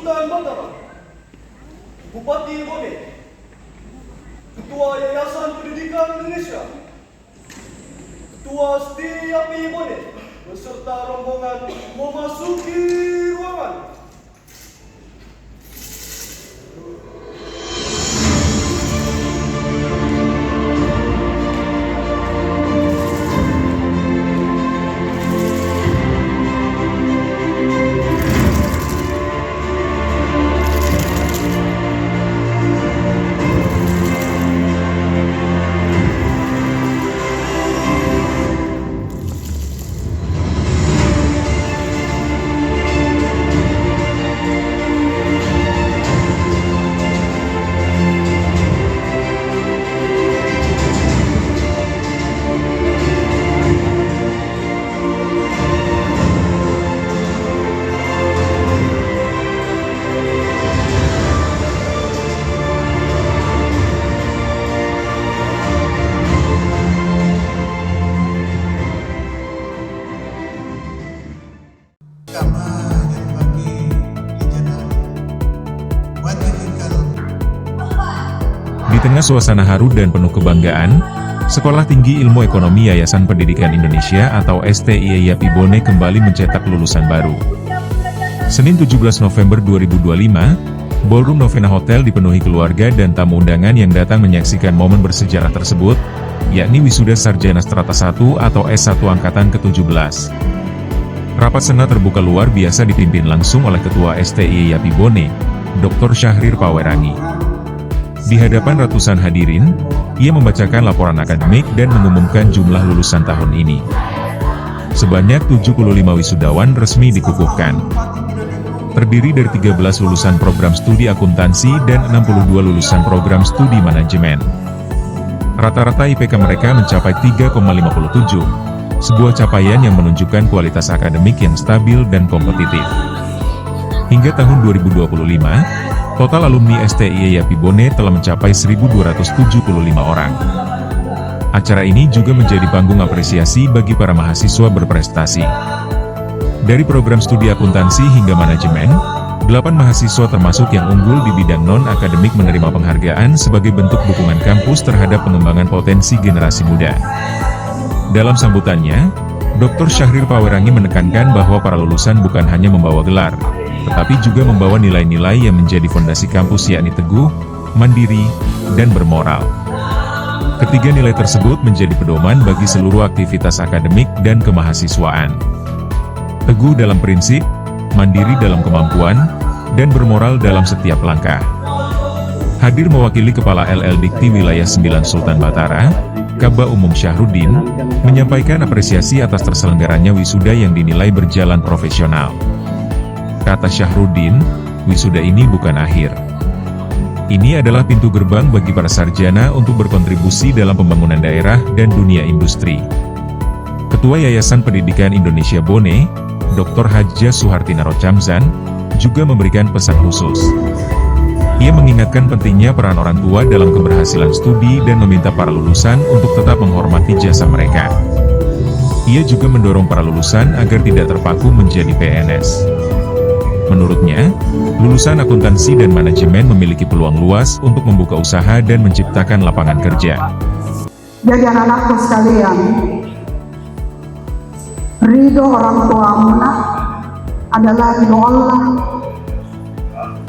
Sultan Mataram, Bupati Bone, Ketua Yayasan Pendidikan Indonesia, Ketua setiap Bone, beserta rombongan memasuki ruangan. Di tengah suasana haru dan penuh kebanggaan, Sekolah Tinggi Ilmu Ekonomi Yayasan Pendidikan Indonesia atau STI YAPI Bone kembali mencetak lulusan baru. Senin 17 November 2025, Ballroom Novena Hotel dipenuhi keluarga dan tamu undangan yang datang menyaksikan momen bersejarah tersebut, yakni wisuda sarjana strata 1 atau S1 angkatan ke-17. Rapat senat terbuka luar biasa dipimpin langsung oleh Ketua STI YAPI Bone, Dr. Syahrir Pawerangi. Di hadapan ratusan hadirin, ia membacakan laporan akademik dan mengumumkan jumlah lulusan tahun ini. Sebanyak 75 wisudawan resmi dikukuhkan. Terdiri dari 13 lulusan program studi akuntansi dan 62 lulusan program studi manajemen. Rata-rata IPK mereka mencapai 3,57, sebuah capaian yang menunjukkan kualitas akademik yang stabil dan kompetitif. Hingga tahun 2025, total alumni STI YAPI Bone telah mencapai 1.275 orang. Acara ini juga menjadi panggung apresiasi bagi para mahasiswa berprestasi. Dari program studi akuntansi hingga manajemen, 8 mahasiswa termasuk yang unggul di bidang non-akademik menerima penghargaan sebagai bentuk dukungan kampus terhadap pengembangan potensi generasi muda. Dalam sambutannya, Dr. Syahrir Pawerangi menekankan bahwa para lulusan bukan hanya membawa gelar, tetapi juga membawa nilai-nilai yang menjadi fondasi kampus, yakni teguh, mandiri, dan bermoral. Ketiga nilai tersebut menjadi pedoman bagi seluruh aktivitas akademik dan kemahasiswaan. Teguh dalam prinsip, mandiri dalam kemampuan, dan bermoral dalam setiap langkah. Hadir mewakili Kepala LL Dikti Wilayah 9 Sultan Batara, Kaba Umum Syahruddin, menyampaikan apresiasi atas terselenggaranya wisuda yang dinilai berjalan profesional. Kata Syahruddin, wisuda ini bukan akhir. Ini adalah pintu gerbang bagi para sarjana untuk berkontribusi dalam pembangunan daerah dan dunia industri. Ketua Yayasan Pendidikan Indonesia Bone, Dr. Hajjah Suhartina Rocamzan, juga memberikan pesan khusus. Ia mengingatkan pentingnya peran orang tua dalam keberhasilan studi dan meminta para lulusan untuk tetap menghormati jasa mereka. Ia juga mendorong para lulusan agar tidak terpaku menjadi PNS. Menurutnya, lulusan akuntansi dan manajemen memiliki peluang luas untuk membuka usaha dan menciptakan lapangan kerja. Jadi anak-anakku sekalian, ridho orang tua anak adalah ridho Allah.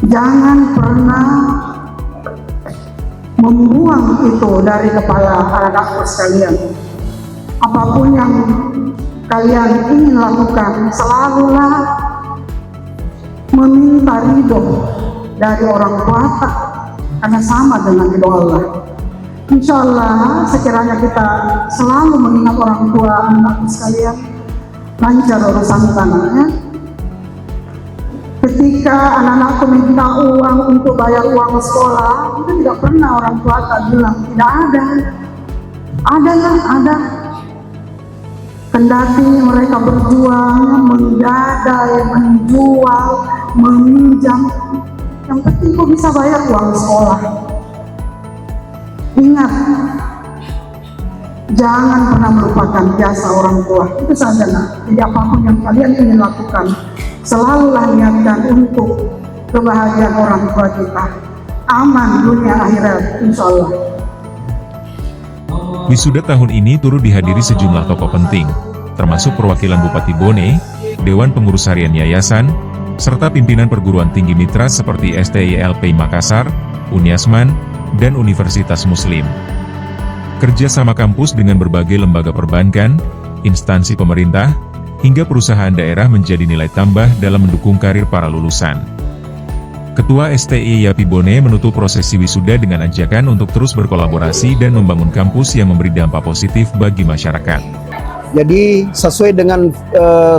Jangan pernah membuang itu dari kepala anak-anakku sekalian. Apapun yang kalian ingin lakukan, selalulah meminta ridho dari orang tua, karena sama dengan ridho Allah. Insya Allah, sekiranya kita selalu mengingat orang tua anak sekalian, lancar urusan tanahnya. Ketika anak-anakku minta uang untuk bayar uang sekolah, itu tidak pernah orang tua tak bilang tidak ada. Ada. Kendati mereka berjuang, menggadai, menjual, meminjam, yang penting kok bisa bayar uang sekolah. Ingat, jangan pernah melupakan jasa orang tua. Itu saja, nak. Jadi apapun yang kalian ingin lakukan, selalulah niatkan untuk kebahagiaan orang tua kita. Aman dunia akhirat, insya Allah. Wisuda tahun ini turut dihadiri sejumlah tokoh penting, termasuk perwakilan Bupati Bone, Dewan Pengurus Harian Yayasan, serta pimpinan perguruan tinggi mitra seperti STILP Makassar, Uniasman, dan Universitas Muslim. Kerjasama kampus dengan berbagai lembaga perbankan, instansi pemerintah, hingga perusahaan daerah menjadi nilai tambah dalam mendukung karir para lulusan. Ketua STI YAPI Bone menutup prosesi wisuda dengan ajakan untuk terus berkolaborasi dan membangun kampus yang memberi dampak positif bagi masyarakat. Jadi sesuai dengan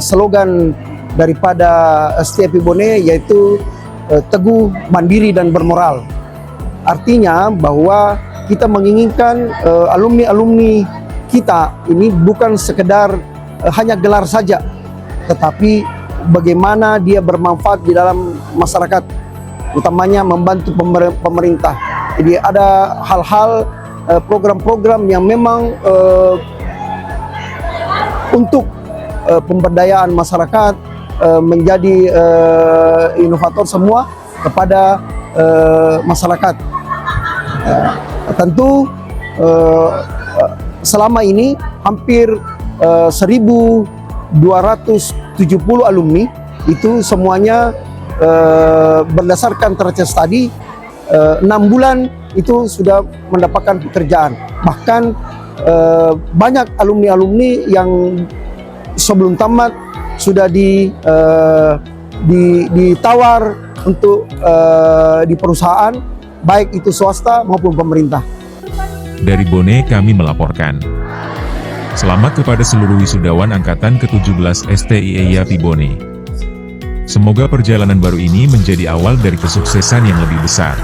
slogan daripada STI YAPI Bone, yaitu teguh, mandiri, dan bermoral. Artinya bahwa kita menginginkan alumni-alumni kita ini bukan sekedar hanya gelar saja, tetapi bagaimana dia bermanfaat di dalam masyarakat, utamanya membantu pemerintah. Jadi ada hal-hal program-program yang memang untuk pemberdayaan masyarakat, menjadi inovator semua kepada masyarakat. Tentu selama ini hampir 1.270 alumni itu semuanya berdasarkan trace study 6 bulan itu sudah mendapatkan pekerjaan. Bahkan banyak alumni-alumni yang sebelum tamat sudah ditawar untuk di perusahaan, baik itu swasta maupun pemerintah. Dari Bone kami melaporkan. Selamat kepada seluruh wisudawan angkatan ke-17 STI YAPI Bone. Semoga perjalanan baru ini menjadi awal dari kesuksesan yang lebih besar.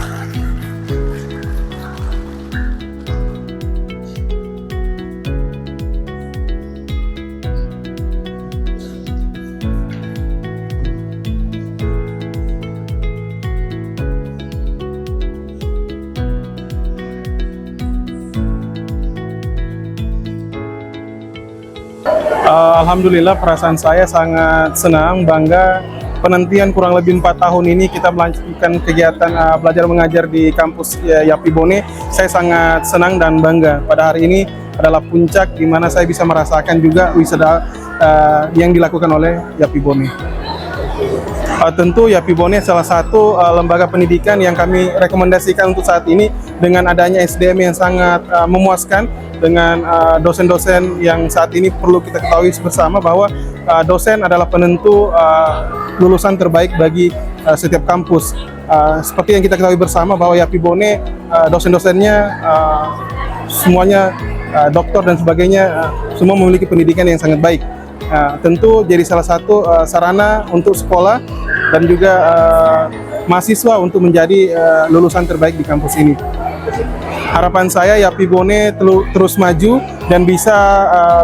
Alhamdulillah, perasaan saya sangat senang, bangga. Penantian kurang lebih 4 tahun ini kita melanjutkan kegiatan belajar mengajar di kampus YAPI Bone. Saya sangat senang dan bangga. Pada hari ini adalah puncak di mana saya bisa merasakan juga wisuda yang dilakukan oleh YAPI Bone. Tentu YAPI Bone salah satu lembaga pendidikan yang kami rekomendasikan untuk saat ini, dengan adanya SDM yang sangat memuaskan, dengan dosen-dosen yang saat ini perlu kita ketahui bersama bahwa dosen adalah penentu lulusan terbaik bagi setiap kampus. Seperti yang kita ketahui bersama bahwa YAPI Bone dosen-dosennya semuanya doktor dan sebagainya, semua memiliki pendidikan yang sangat baik. Tentu jadi salah satu sarana untuk sekolah dan juga mahasiswa untuk menjadi lulusan terbaik di kampus ini. Harapan saya YAPI Bone terus maju dan bisa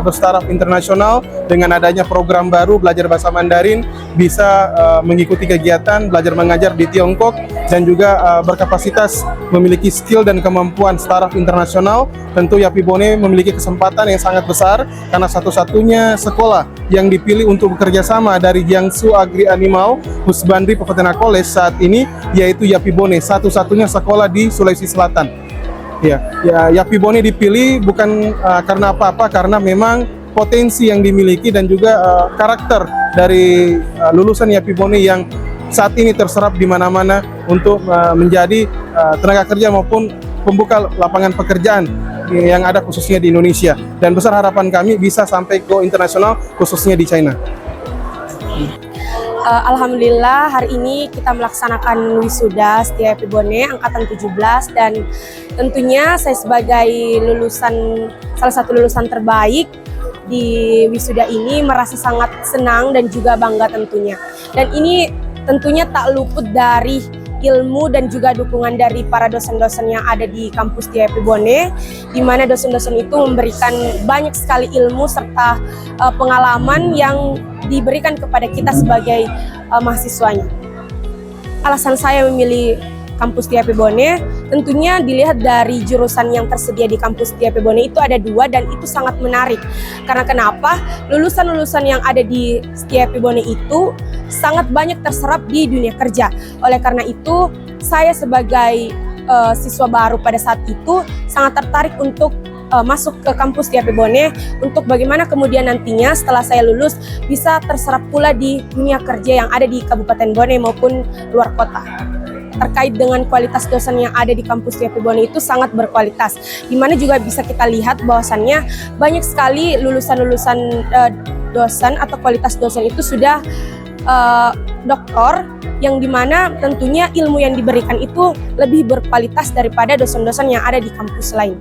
bertaraf internasional dengan adanya program baru belajar bahasa Mandarin, bisa mengikuti kegiatan belajar mengajar di Tiongkok, dan juga berkapasitas memiliki skill dan kemampuan startup internasional. Tentu YAPI Bone memiliki kesempatan yang sangat besar karena satu-satunya sekolah yang dipilih untuk bekerja sama dari Jiangsu Agri Animal Husbandry Peternak College saat ini, yaitu YAPI Bone, satu-satunya sekolah di Sulawesi Selatan. Ya, YAPI Bone dipilih bukan karena apa-apa, karena memang potensi yang dimiliki dan juga karakter dari lulusan YAPI Bone yang saat ini terserap di mana-mana untuk menjadi tenaga kerja maupun pembuka lapangan pekerjaan yang ada khususnya di Indonesia. Dan besar harapan kami bisa sampai go internasional khususnya di China. Alhamdulillah hari ini kita melaksanakan wisuda STI YAPI Bone angkatan 17, dan tentunya saya sebagai salah satu lulusan terbaik di wisuda ini merasa sangat senang dan juga bangga tentunya. Dan ini tentunya tak luput dari ilmu dan juga dukungan dari para dosen-dosen yang ada di kampus di YAPI Bone, di mana dosen-dosen itu memberikan banyak sekali ilmu serta pengalaman yang diberikan kepada kita sebagai mahasiswanya. Alasan saya memilih kampus di YAPI Bone tentunya dilihat dari jurusan yang tersedia di kampus Setia Pibone itu ada 2 dan itu sangat menarik. Karena kenapa? Lulusan-lulusan yang ada di Setia Pibone itu sangat banyak terserap di dunia kerja. Oleh karena itu, saya sebagai siswa baru pada saat itu sangat tertarik untuk masuk ke kampus Setia Pibone untuk bagaimana kemudian nantinya setelah saya lulus bisa terserap pula di dunia kerja yang ada di Kabupaten Bone maupun luar kota. Terkait dengan kualitas dosen yang ada di kampus Setia Pibone itu sangat berkualitas, dimana juga bisa kita lihat bahwasannya banyak sekali lulusan-lulusan dosen atau kualitas dosen itu sudah doktor, yang dimana tentunya ilmu yang diberikan itu lebih berkualitas daripada dosen-dosen yang ada di kampus lain.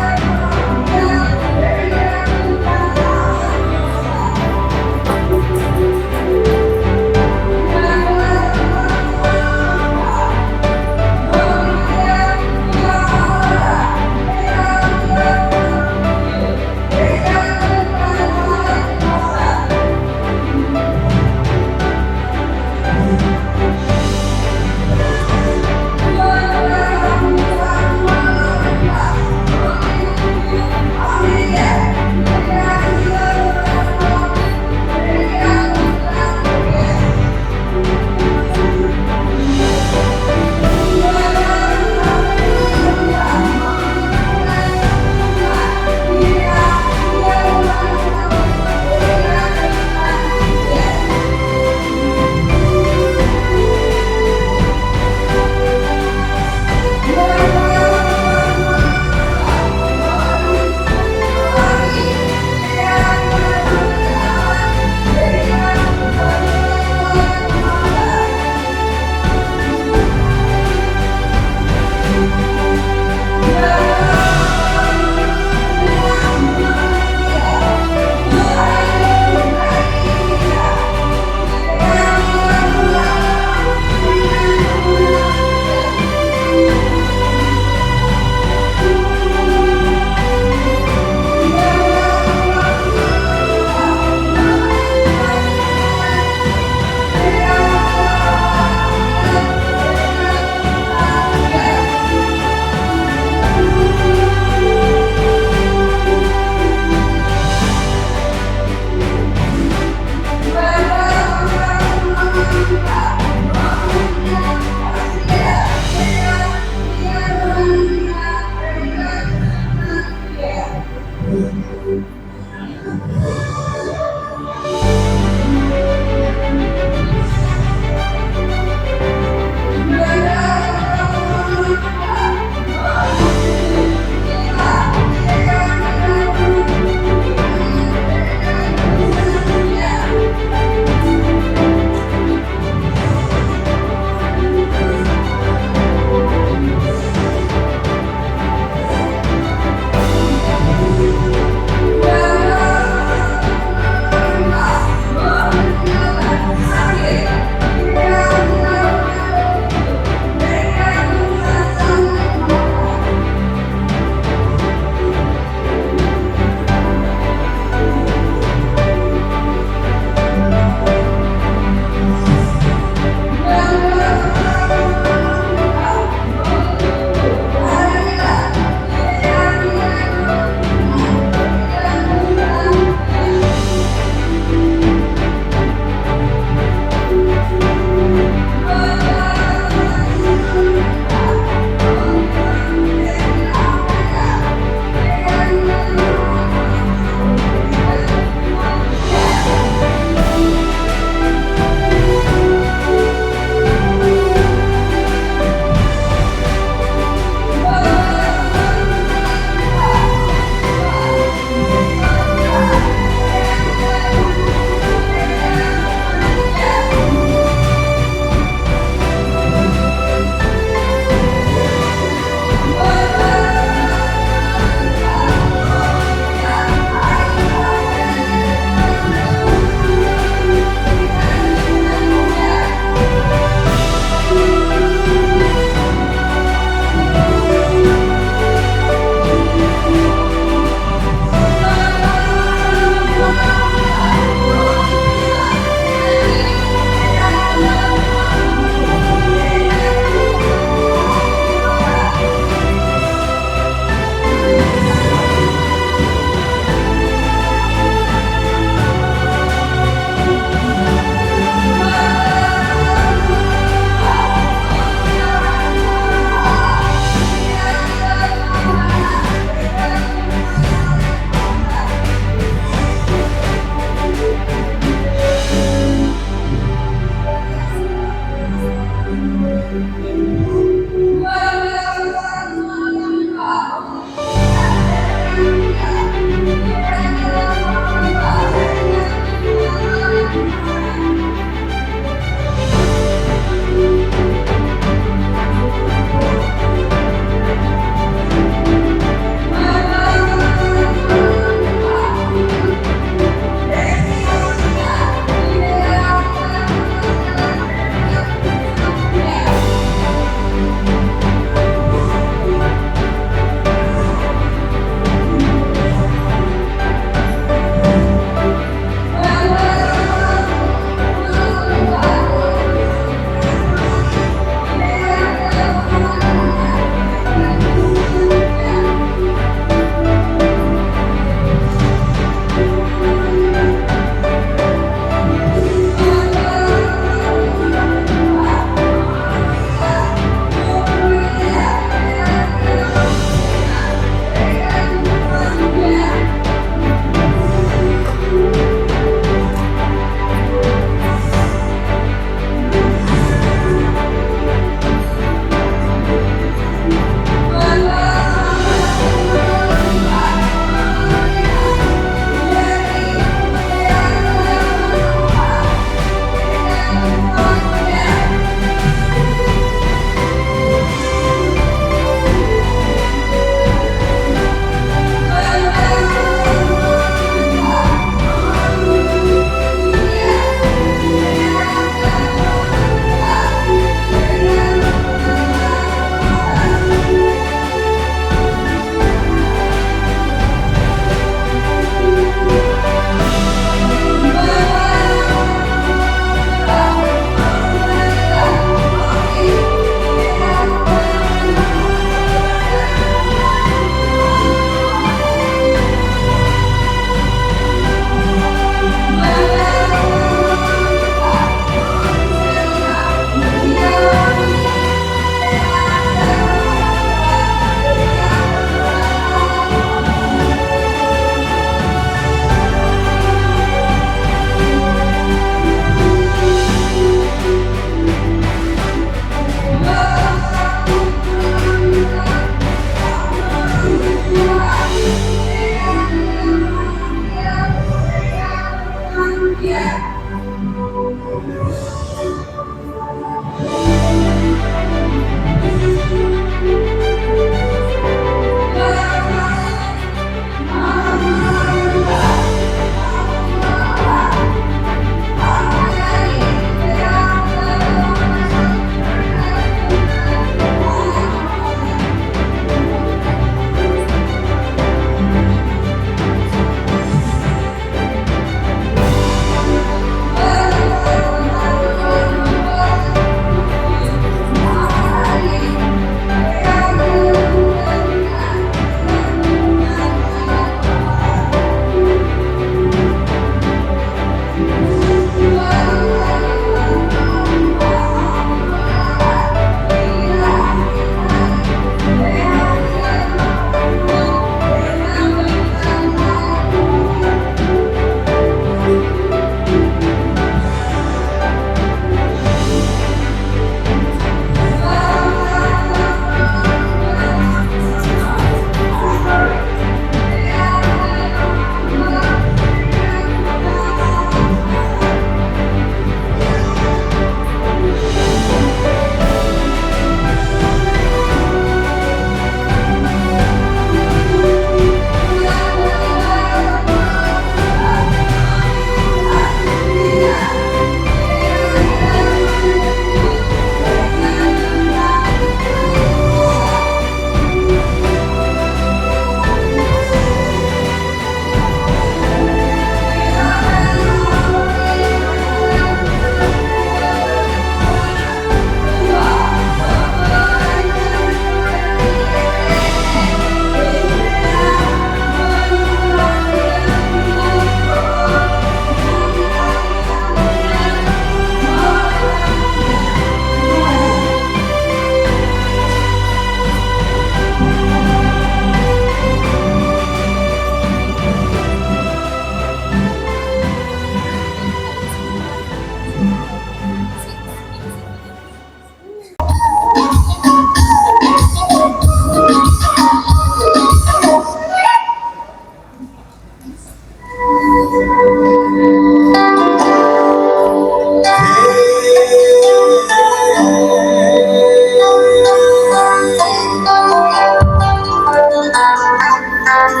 Dari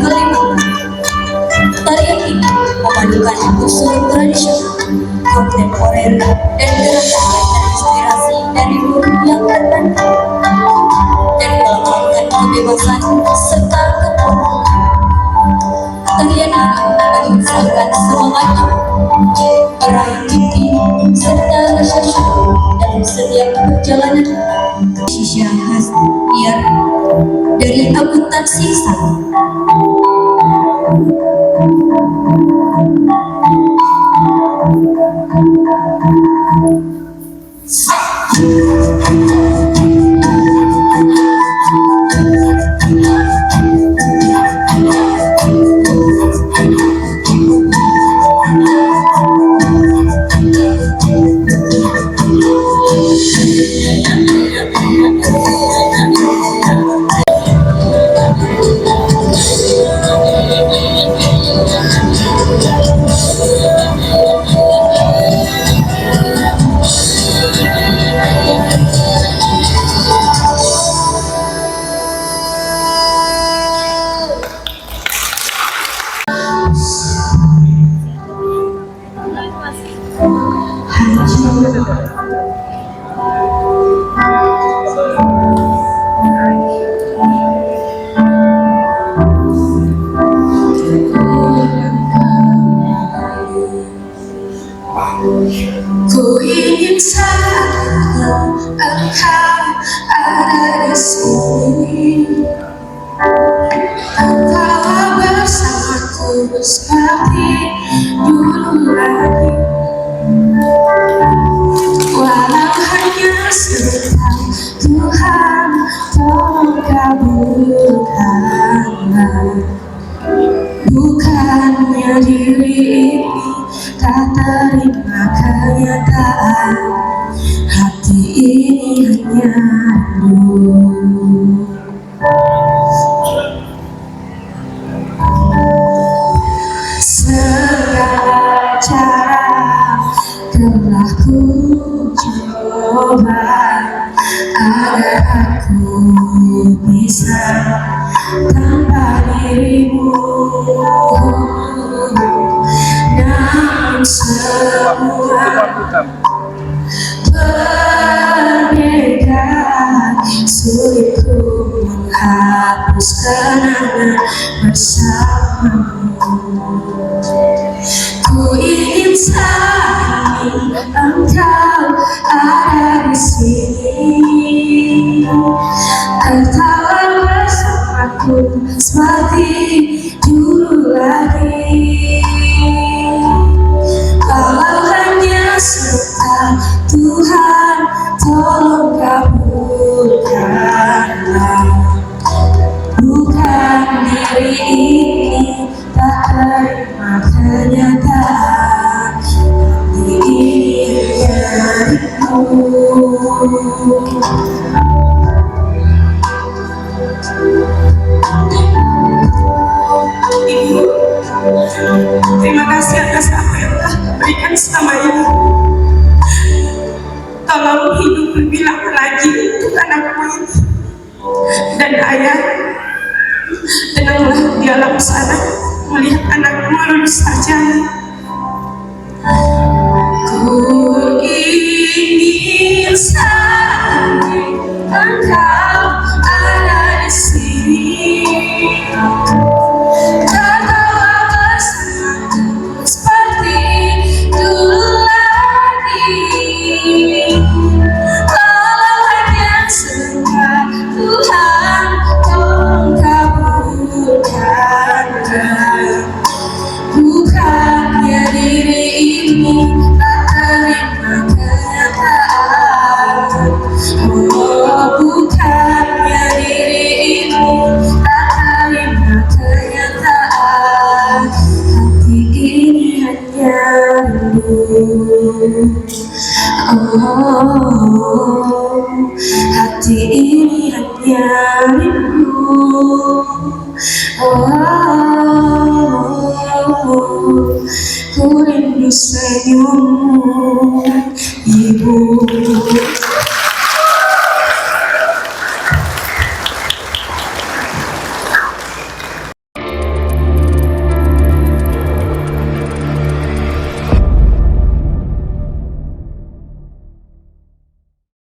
Kalimantan, tarian ini memadukan unsur tradisional, kontemporer, dan gerakan yang terinspirasi dari guru yang terbentuk dan melambangkan kebebasan serta kekuatan. Tarian ini menginspirasikan semangat meraih mimpi serta rasa syukur dalam setiap perjalanan. Sisya khas biar dari akuntansi sama. Ku ingin saat engkau ada di sini, engkau bersamaku seperti dulu lagi. Walau hanya sebentar, Tuhan tolong kabulkanlah. Bukannya diri ini tak terima kenyataan, hati ini hanya rindu. Segala cara telah ku coba agar aku bisa tanpa dirimu, namun semua berbeda. Sulit ku menghapus kenangan bersamamu. Ku ingin saat ini engkau ada di sini, tertawa bersamaku seperti dulu lagi. Kalau hanya sebentar, Tuhan tolong kabulkanlah. Bukan diri ini tak terima kenyataan, hati ini hanya rindu. Ibu, terima kasih atas apa yang telah berikan selama ini. Tolong hidup lebih lama lagi untuk anakku ini. Dan ayah, tenanglah di alam sana melihat anakmu lulus sarjana. Ku ingin sekali engkau ada di sini, tertawa bersamaku seperti dulu lagi. Kalau hanya sebentar, Tuhan tolong kabulkanlah. Bukannya diri ini tak terima kenyataan, Ku rindu senyummu, Ibu.